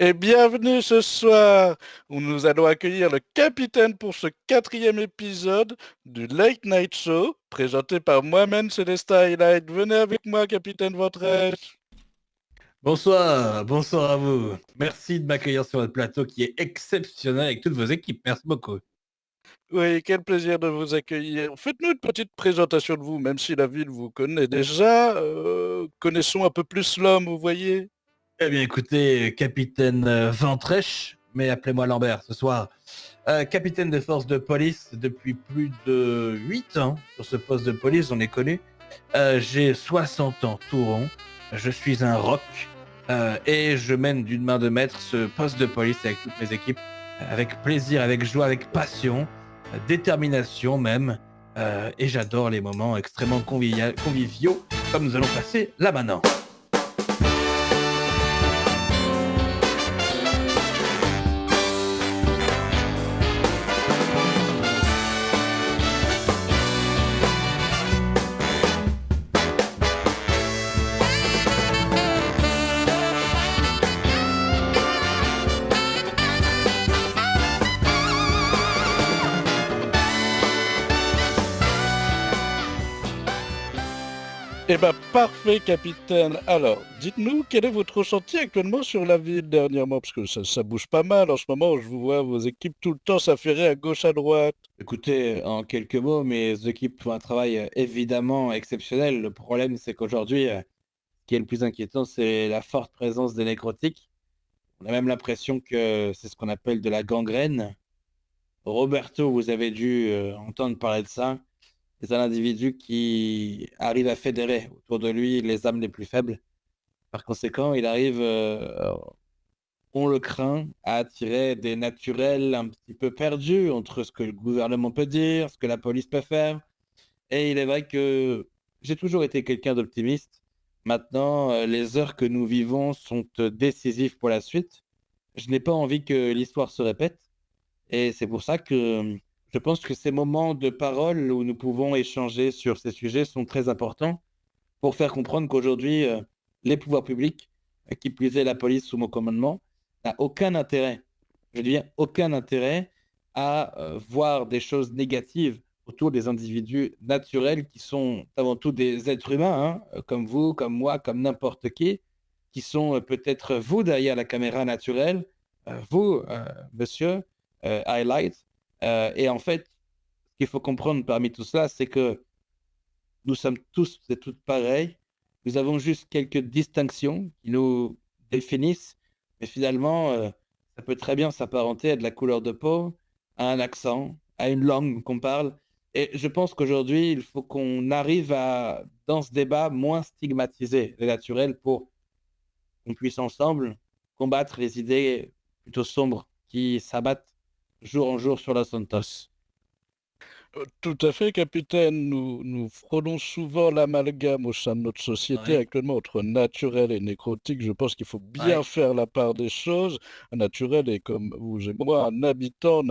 Et bienvenue ce soir où nous allons accueillir le capitaine pour ce quatrième épisode du Late Night Show, présenté par moi-même Célestin Highlight. Venez avec moi, capitaine Ventrèche. Bonsoir, bonsoir à vous. Merci de m'accueillir sur votre plateau qui est exceptionnel avec toutes vos équipes. Merci beaucoup. Oui, quel plaisir de vous accueillir. Faites-nous une petite présentation de vous, même si la ville vous connaît déjà. Connaissons un peu plus l'homme, vous voyez. Eh bien, écoutez, capitaine Ventrèche, mais appelez-moi Lambert ce soir. Capitaine de force de police depuis plus de 8 ans sur ce poste de police, on est connu. J'ai 60 ans tout rond. Je suis un rock et je mène d'une main de maître ce poste de police avec toutes mes équipes, avec plaisir, avec joie, avec passion, détermination même. Et j'adore les moments extrêmement conviviaux comme nous allons passer là maintenant. Eh ben, parfait, capitaine. Alors, dites-nous, quel est votre ressenti actuellement sur la ville dernièrement? Parce que ça bouge pas mal en ce moment. Je vous vois vos équipes tout le temps s'affairer à gauche, à droite. Écoutez, en quelques mots, mes équipes font un travail évidemment exceptionnel. Le problème, c'est qu'aujourd'hui, ce qui est le plus inquiétant, c'est la forte présence des nécrotiques. On a même l'impression que c'est ce qu'on appelle de la gangrène. Roberto, vous avez dû entendre parler de ça. C'est un individu qui arrive à fédérer autour de lui les âmes les plus faibles. Par conséquent, il arrive, on le craint, à attirer des naturels un petit peu perdus entre ce que le gouvernement peut dire, ce que la police peut faire. Et il est vrai que j'ai toujours été quelqu'un d'optimiste. Maintenant, les heures que nous vivons sont décisives pour la suite. Je n'ai pas envie que l'histoire se répète. Et c'est pour ça que je pense que ces moments de parole où nous pouvons échanger sur ces sujets sont très importants pour faire comprendre qu'aujourd'hui, les pouvoirs publics, qui plus est la police sous mon commandement, n'a aucun intérêt, je dis bien aucun intérêt à voir des choses négatives autour des individus naturels qui sont avant tout des êtres humains, hein, comme vous, comme moi, comme n'importe qui sont peut-être vous derrière la caméra naturelle, vous, monsieur, Highlight. Et en fait, ce qu'il faut comprendre parmi tout cela, c'est que nous sommes tous et toutes pareils. Nous avons juste quelques distinctions qui nous définissent, mais finalement, ça peut très bien s'apparenter à de la couleur de peau, à un accent, à une langue qu'on parle. Et je pense qu'aujourd'hui, il faut qu'on arrive à, dans ce débat, moins stigmatiser les naturels pour qu'on puisse ensemble combattre les idées plutôt sombres qui s'abattent jour en jour sur la Santos. Tout à fait, capitaine. Nous frôlons souvent l'amalgame au sein de notre société Oui, actuellement entre naturel et nécrotique. Je pense qu'il faut bien oui. faire la part des choses. Un naturel est comme vous et moi, un habitant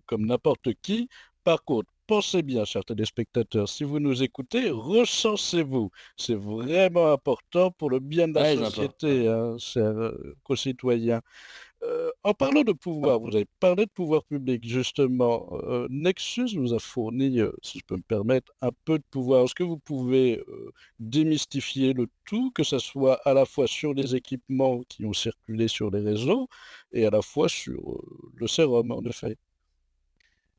comme n'importe qui. Par contre, pensez bien, chers téléspectateurs, si vous nous écoutez, recensez-vous. C'est vraiment important pour le bien de la Oui, j'entends. société, hein, chers concitoyens. En parlant de pouvoir, vous avez parlé de pouvoir public, justement. Nexus nous a fourni, si je peux me permettre, un peu de pouvoir. Est-ce que vous pouvez démystifier le tout, que ce soit à la fois sur les équipements qui ont circulé sur les réseaux et à la fois sur le sérum, en effet?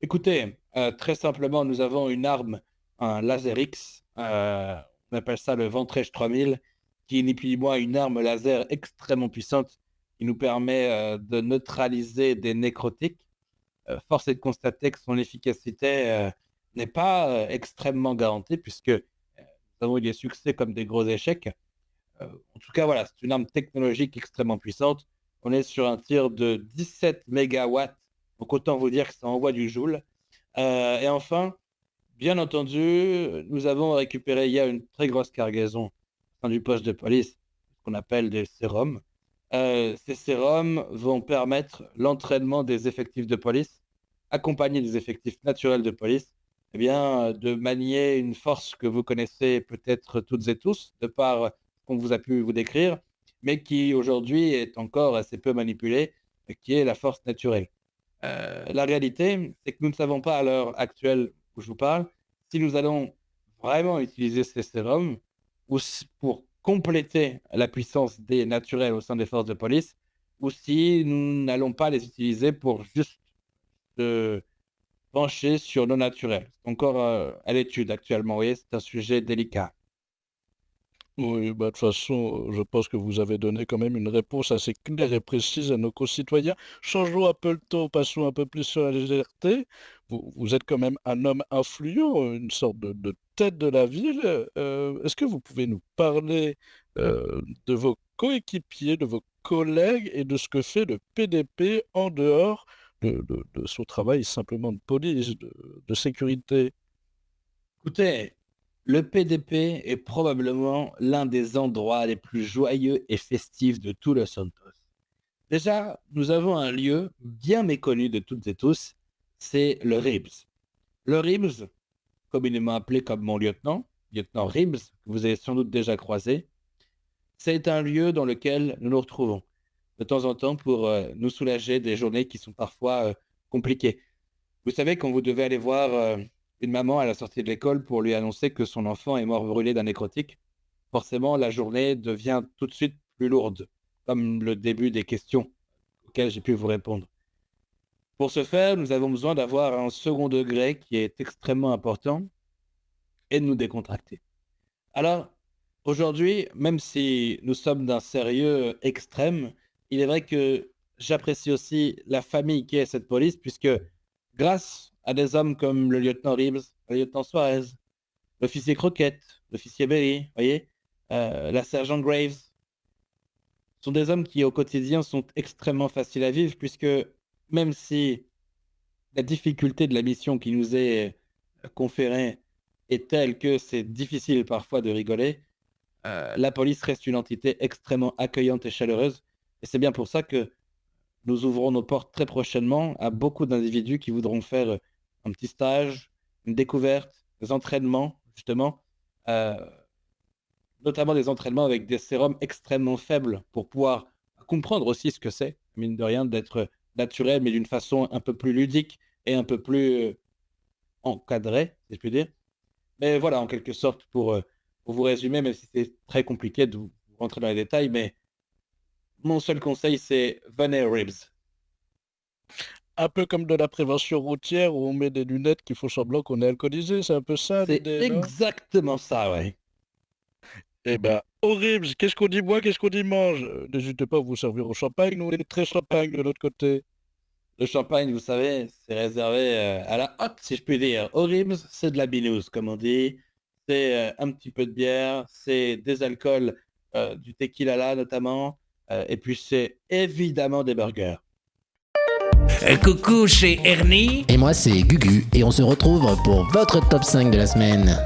Écoutez, très simplement, nous avons une arme, un laser X, on appelle ça le Ventrèche 3000, qui est ni plus ni moins une arme laser extrêmement puissante qui nous permet de neutraliser des nécrotiques. Force est de constater que son efficacité n'est pas extrêmement garantie puisque nous avons eu des succès comme des gros échecs. En tout cas, voilà, c'est une arme technologique extrêmement puissante. On est sur un tir de 17 mégawatts, donc autant vous dire que ça envoie du joule. Et enfin, bien entendu, nous avons récupéré hier une très grosse cargaison au sein du poste de police, ce qu'on appelle des sérums. Ces sérums vont permettre l'entraînement des effectifs de police, accompagnés des effectifs naturels de police, eh bien, de manier une force que vous connaissez peut-être toutes et tous, de par ce qu'on vous a pu vous décrire, mais qui aujourd'hui est encore assez peu manipulée, qui est la force naturelle. La réalité, c'est que nous ne savons pas à l'heure actuelle où je vous parle, si nous allons vraiment utiliser ces sérums ou pour compléter la puissance des naturels au sein des forces de police, ou si nous n'allons pas les utiliser pour juste se pencher sur nos naturels. C'est encore à l'étude actuellement, vous voyez, c'est un sujet délicat. Oui, bah, de toute façon, je pense que vous avez donné quand même une réponse assez claire et précise à nos concitoyens. Changeons un peu le ton, passons un peu plus sur la légèreté. Vous êtes quand même un homme influent, une sorte de tête de la ville. Est-ce que vous pouvez nous parler de vos coéquipiers, de vos collègues et de ce que fait le PDP en dehors de son travail simplement de police, de sécurité? Écoutez, le PDP est probablement l'un des endroits les plus joyeux et festifs de tout Los Santos. Déjà, nous avons un lieu bien méconnu de toutes et tous, c'est le Ribs. Le Ribs, communément appelé comme mon lieutenant, lieutenant Ribs, que vous avez sans doute déjà croisé, c'est un lieu dans lequel nous nous retrouvons de temps en temps pour nous soulager des journées qui sont parfois compliquées. Vous savez, quand vous devez aller voir une maman à la sortie de l'école pour lui annoncer que son enfant est mort brûlé d'un nécrotique, forcément, la journée devient tout de suite plus lourde, comme le début des questions auxquelles j'ai pu vous répondre. Pour ce faire, nous avons besoin d'avoir un second degré qui est extrêmement important et de nous décontracter. Alors, aujourd'hui, même si nous sommes d'un sérieux extrême, il est vrai que j'apprécie aussi la famille qui est cette police, puisque grâce à des hommes comme le lieutenant Reeves, le lieutenant Suarez, l'officier Croquette, l'officier Berry, voyez, la sergent Graves, sont des hommes qui au quotidien sont extrêmement faciles à vivre, puisque même si la difficulté de la mission qui nous est conférée est telle que c'est difficile parfois de rigoler, la police reste une entité extrêmement accueillante et chaleureuse. Et c'est bien pour ça que nous ouvrons nos portes très prochainement à beaucoup d'individus qui voudront faire un petit stage, une découverte, des entraînements, justement, euh, notamment des entraînements avec des sérums extrêmement faibles pour pouvoir comprendre aussi ce que c'est, mine de rien, d'être naturel, mais d'une façon un peu plus ludique et un peu plus encadrée, si je puis dire. Mais voilà, en quelque sorte, pour vous résumer, même si c'est très compliqué de vous rentrer dans les détails, mais mon seul conseil, c'est venez aux Ribs. Un peu comme de la prévention routière où on met des lunettes qui font semblant qu'on est alcoolisé, c'est un peu ça C'est l'idée, non? exactement ça, ouais. Eh ben, horrible, qu'est-ce qu'on dit boit, qu'est-ce qu'on dit mange? N'hésitez pas à vous servir au champagne, nous on est très champagne de notre côté. Le champagne, vous savez, c'est réservé à la hotte, si je puis dire. Aux Ribs, c'est de la binouse, comme on dit. C'est un petit peu de bière, c'est des alcools, du tequila là notamment, et puis c'est évidemment des burgers. Coucou, c'est Ernie. Et moi c'est Gugu et on se retrouve pour votre top 5 de la semaine.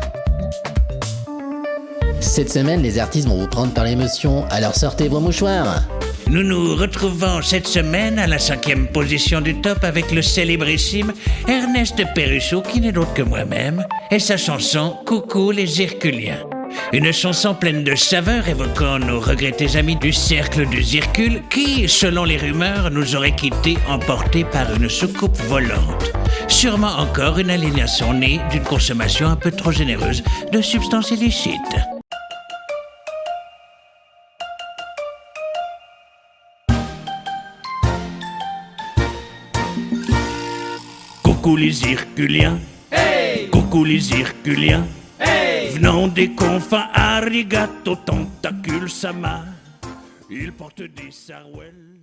Cette semaine, les artistes vont vous prendre par l'émotion, alors sortez vos mouchoirs. Nous nous retrouvons cette semaine à la 5e position du top avec le célébrissime Ernest Perruchot, qui n'est d'autre que moi-même, et sa chanson Coucou les Herculiens. Une chanson pleine de saveur évoquant nos regrettés amis du cercle du Zircule qui, selon les rumeurs, nous auraient quittés emportés par une soucoupe volante. Sûrement encore une aliénation née d'une consommation un peu trop généreuse de substances illicites. Coucou les Herculiens, hey! Coucou les Herculiens, hey! Venant des confins, arigato, tentacule, sama. Ils portent des sarouels.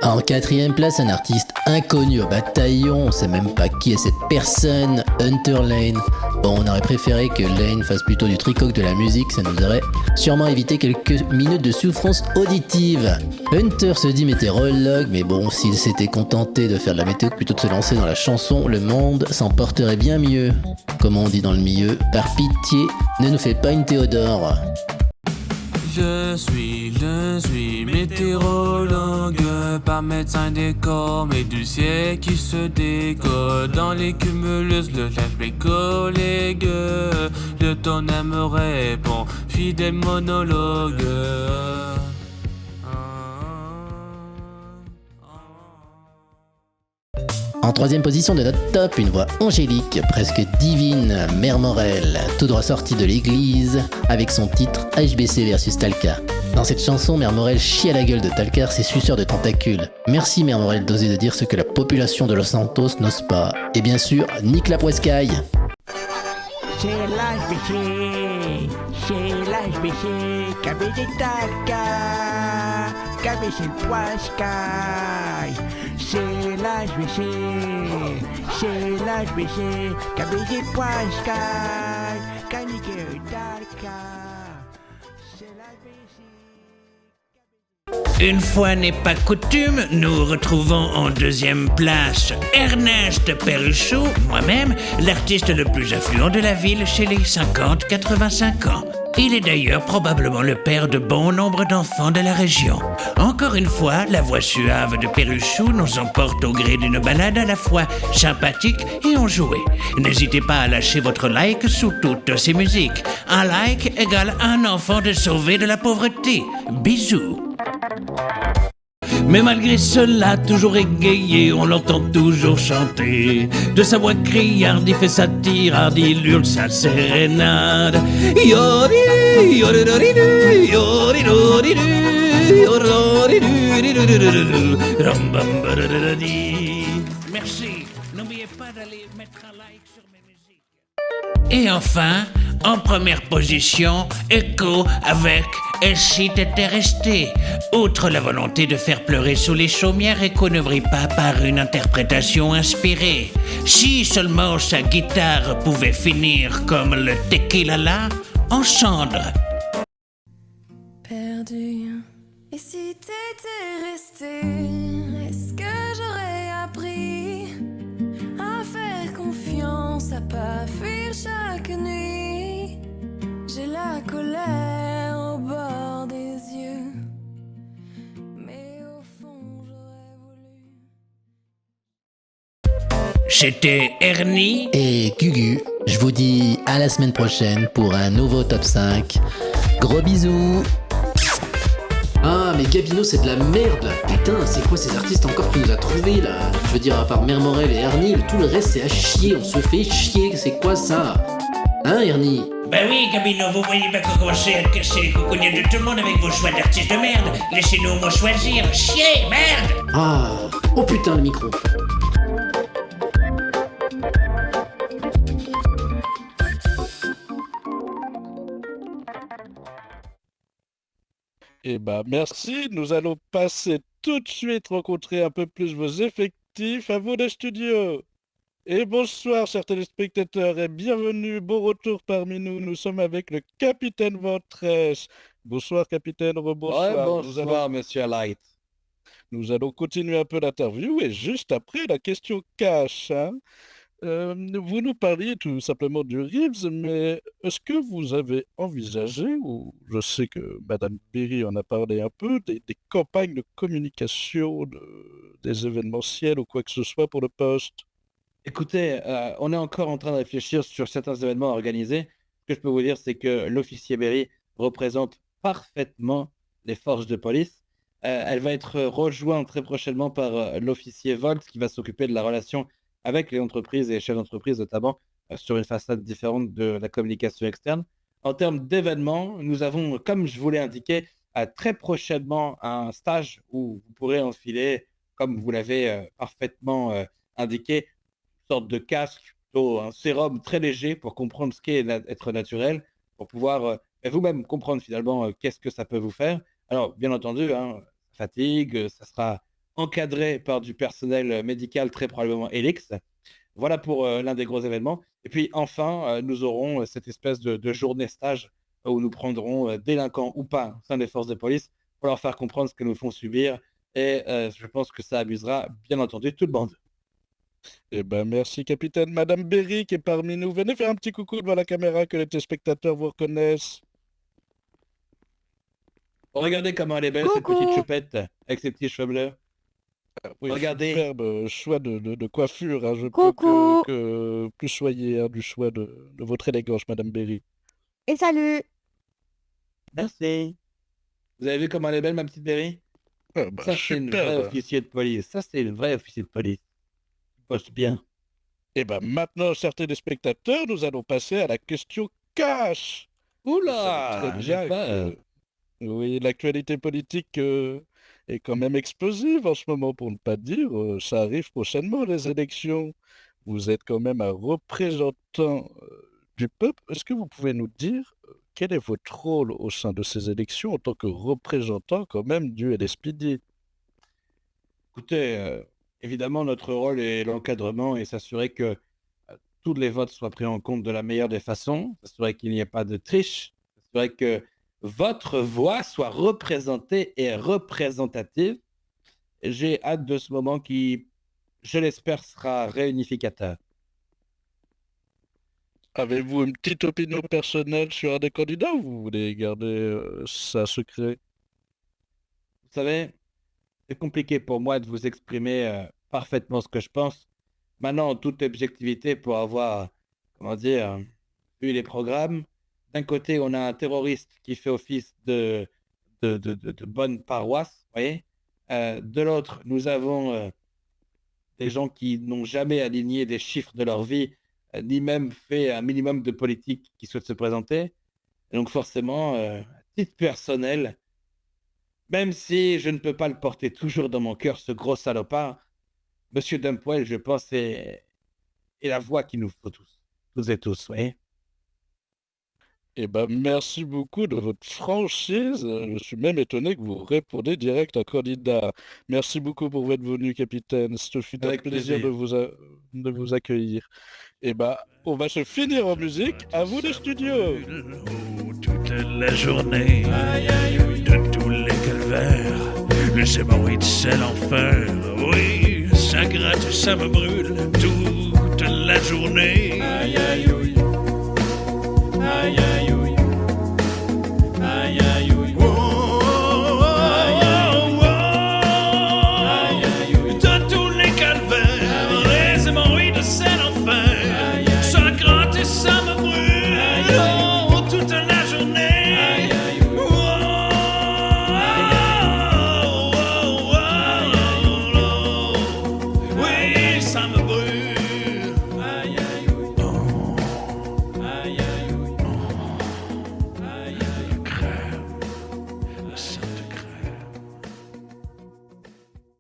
En 4ème place, un artiste inconnu au bataillon, on sait même pas qui est cette personne, Hunter Lane. Bon, on aurait préféré que Lane fasse plutôt du tricoque de la musique, ça nous aurait sûrement évité quelques minutes de souffrance auditive. Hunter se dit météorologue, mais bon, s'il s'était contenté de faire de la météo plutôt de se lancer dans la chanson, le monde s'en porterait bien mieux. Comme on dit dans le milieu, par pitié, ne nous fais pas une Théodore. Je suis météorologue, pas médecin des corps, mais du ciel qui se décode. Dans les cumulus, le chef mes collègues, le ton me répond, fidèle monologue. En troisième position de notre top, une voix angélique, presque divine, Mère Morel, tout droit sortie de l'église, avec son titre HBC versus Talca. Dans cette chanson, Mère Morel chie à la gueule de Talca, ses suceurs de tentacules. Merci Mère Morel d'oser de dire ce que la population de Los Santos n'ose pas. Et bien sûr, nique la poiscaille. C'est l'HBC, cabece Talca, cabece el Huascay. C'est l'HBC, cabece el Huascay, canique el Talca. C'est l'HBC. Une fois n'est pas coutume, nous retrouvons en deuxième place Ernest Perruchot, moi-même, l'artiste le plus affluent de la ville chez les 50-85 ans. Il est d'ailleurs probablement le père de bon nombre d'enfants de la région. Encore une fois, la voix suave de Perruchot nous emporte au gré d'une balade à la fois sympathique et enjouée. N'hésitez pas à lâcher votre like sous toutes ces musiques. Un like égale un enfant de sauvé de la pauvreté. Bisous. Mais malgré cela, toujours égayé, on l'entend toujours chanter. De sa voix criarde, il fait sa tirade, il hurle sa sérénade. Yori, yoridoridu, yoridoridu, yoridoridu, rambambadadadi. Merci, n'oubliez pas d'aller mettre un like sur mes musiques. Et enfin, en première position, Echo avec Et si t'étais resté. Outre la volonté de faire pleurer sous les chaumières, Echo ne brille pas par une interprétation inspirée. Si seulement sa guitare pouvait finir comme le tequila là, en cendres. Perdu. Et si t'étais resté, est-ce que j'aurais appris à faire confiance, à pas fuir chaque nuit? J'ai la colère au bord des yeux, mais au fond j'aurais voulu. C'était Ernie Et Gugu, je vous dis à la semaine prochaine pour un nouveau top 5. Gros bisous. Ah mais Gabino c'est de la merde là. Putain, c'est quoi ces artistes encore qu'il nous a trouvés là? Je veux dire, à part Mère Morel et Ernie, tout le reste c'est à chier, on se fait chier, c'est quoi ça? Hein Ernie? Ben oui, Gabino, vous voyez pas qu'on commence à casser les coucougnettes de tout le monde avec vos choix d'artistes de merde. Laissez-nous au moins choisir. Chier, merde! Ah, oh putain le micro. Eh ben, merci. Nous allons passer tout de suite rencontrer un peu plus vos effectifs. À vous les studios. Et bonsoir, chers téléspectateurs, et bienvenue. Bon retour parmi nous. Nous sommes avec le capitaine Ventress. Bonsoir, capitaine. Rebonsoir. Ouais, bonsoir, monsieur Light. Nous allons continuer un peu l'interview et juste après la question cash, hein. Vous nous parliez tout simplement du Reeves, mais est-ce que vous avez envisagé, ou je sais que Madame Berry en a parlé un peu, des campagnes de communication, des événementiels ou quoi que ce soit pour le poste? Écoutez, on est encore en train de réfléchir sur certains événements à organiser. Ce que je peux vous dire, c'est que l'officier Berry représente parfaitement les forces de police. Elle va être rejointe très prochainement par l'officier Volt, qui va s'occuper de la relation avec les entreprises et les chefs d'entreprise, notamment sur une façade différente de la communication externe. En termes d'événements, nous avons, comme je vous l'ai indiqué, très prochainement un stage où vous pourrez enfiler, comme vous l'avez parfaitement indiqué, sorte de casque, plutôt un sérum très léger pour comprendre ce qu'est être naturel, pour pouvoir vous-même comprendre finalement qu'est-ce que ça peut vous faire. Alors, bien entendu, hein, fatigue, ça sera encadré par du personnel médical, très probablement Helix. Voilà pour l'un des gros événements. Et puis enfin, nous aurons cette espèce de journée stage où nous prendrons délinquants ou pas au sein des forces de police pour leur faire comprendre ce que nous font subir. Et je pense que ça amusera, bien entendu, tout le monde. Eh ben, merci, capitaine. Madame Berry qui est parmi nous. Venez faire un petit coucou devant la caméra que les téléspectateurs vous reconnaissent. Regardez comment elle est belle, cette petite choupette, avec ses petits cheveux bleus. Oui, Regardez. superbe choix de coiffure, hein. Je peux que plus soyez du choix de votre élégance, Madame Berry. Et salut! Merci. Vous avez vu comment elle est belle, ma petite Berry? Ah bah, Ça, c'est une vraie superbe. officier de police. Ça, c'est une vraie officier de police. Poste bien. Et ben maintenant, chers téléspectateurs, nous allons passer à la question cash. Vous savez très J'ai bien peur. que, oui, l'actualité politique est quand même explosive en ce moment, pour ne pas dire. Ça arrive prochainement, les élections. Vous êtes quand même un représentant du peuple. Est-ce que vous pouvez nous dire quel est votre rôle au sein de ces élections en tant que représentant quand même du LSPD? Écoutez, évidemment, notre rôle est l'encadrement et s'assurer que tous les votes soient pris en compte de la meilleure des façons, s'assurer qu'il n'y ait pas de triche, s'assurer que votre voix soit représentée et représentative. Et j'ai hâte de ce moment qui, je l'espère, sera réunificateur. Avez-vous une petite opinion personnelle sur un des candidats ou vous voulez garder ça secret? Vous savez, c'est compliqué pour moi de vous exprimer parfaitement ce que je pense. Maintenant, en toute objectivité, pour avoir, comment dire, vu les programmes, d'un côté, on a un terroriste qui fait office de bonne paroisse, vous voyez. De l'autre, nous avons des gens qui n'ont jamais aligné des chiffres de leur vie, ni même fait un minimum de politique qui souhaitent se présenter. Et donc forcément, à titre personnel, même si je ne peux pas le porter toujours dans mon cœur, ce gros salopard, Monsieur Dumpoil, je pense, est la voix qu'il nous faut tous et tous, vous voyez. Eh ben, merci beaucoup de votre franchise. Je suis même étonné que vous répondez direct à candidat. Merci beaucoup pour votre venue, capitaine. Ce fut un Avec plaisir plaisir. de vous accueillir. Eh ben, on va se finir en musique. À vous les studios. Toute la journée, de tous les calvaires, le sébaroïde c'est l'enfer. Oui, ça gratte, ça me brûle toute la journée.